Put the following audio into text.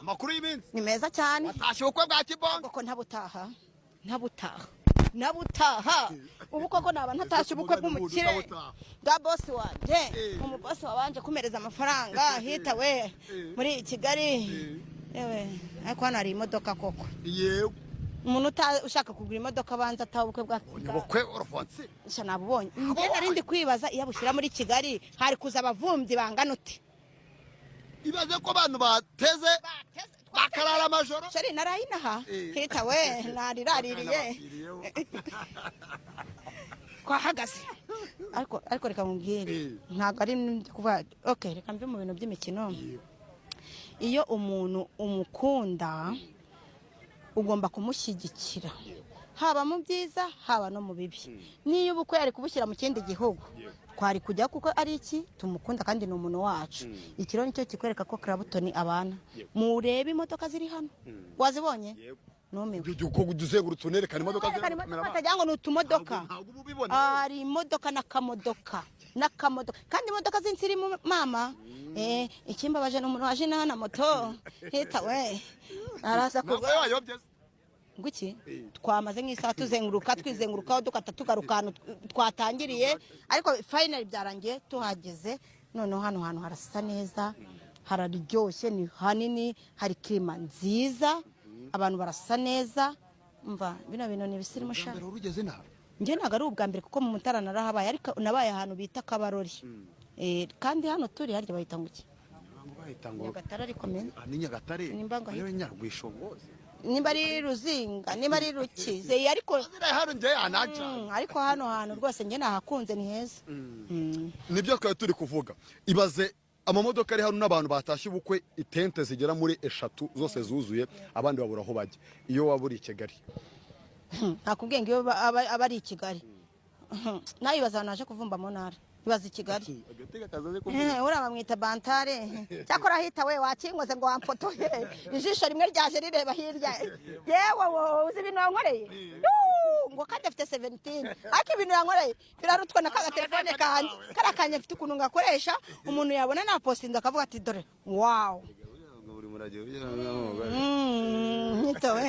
amakuru y'iminsi ni meza cyane. watashye ubukwe bwa kibongo koko ntabutaha ubu koko naba ntatashye ubukwe bw'umukire bwa bosi wanje umubosi wabanje kumereza amafaranga hita we muri Kigali yewe ariko hano hari imodoka koko yewe umuntu ushaka kugura imodoka banza ataha ubukwe bwa ubukwe Alphonse sha nabubonye njye narindi kwibaza iyo bushyira muri Kigali hari kuza abavumvyi bangana uti ibaze ko abantu bateze bakarara amajoro shari narayinaha hita we nariraririye twahagaze ariko reka mubwire ntabwo ari kuvuga okay reka mve mu bintu by'imikino iyo umuntu umukunda ugomba kumushyigikira haba mu byiza haba no mu bibi niyo ubukwe yari kubushyira mu kindi gihugu twari kujya kuko ari iki tumukunda kandi ni umuntu wacu ikiro nicyo kikwereka ko Clapton abana murebe imodoka ziri hano wazibonye numiwe uko duzengurutse unerekana imodoka batajya ngo ni utumodoka ari imodoka n'akamodoka kandi imodoka z'insiri mama ikimbabaje n'umuntu waje na moto hita we araza kuba nguki twamaze nk'isaha twizengurukaho dukata tugaruka ahantu twatangiriye ariko finally byarangiye tuhageze noneho hano hantu harasa neza hararyoshye ni hanini hari klima nziza abantu barasa neza umva bino bintu ni bisirimu sha njye ntago ari ubwa mbere kuko mu Mutara narahabaye ariko nabaye ahantu bita Kabarori kandi hano turi harya bahita nguki Nyagatare ariko mena ni Nyagatare niyo Nyarwishoboze nimba ari Ruzinga nimba ari Rukize ariko hano njye anaja ariko hano hantu rwose njye nahakunze ni heza nibyo twari turi kuvuga ibaze amamodoka ari hano n'abantu batashye ubukwe itente zigera muri 3 zose zuzuye abandi babura aho bajya iyo waburi i Kigali nakubwiye ngo abari i Kigali nayibaza naje kuvumba mu ntara ibaza i Kigali uriya bamwita Bantare cyakora hita we wakingoze ngo wamfotoye ijisho rimwe ryaje rireba hirya yewe uzi ibintu yankoreye ngo kandi afite 17 ariko ibintu yankoreye birarutwa na kaga telefone kanje karakanye afite ukuntu ngakoresha umuntu yabona na postinga akavuga ati dore wow nitowe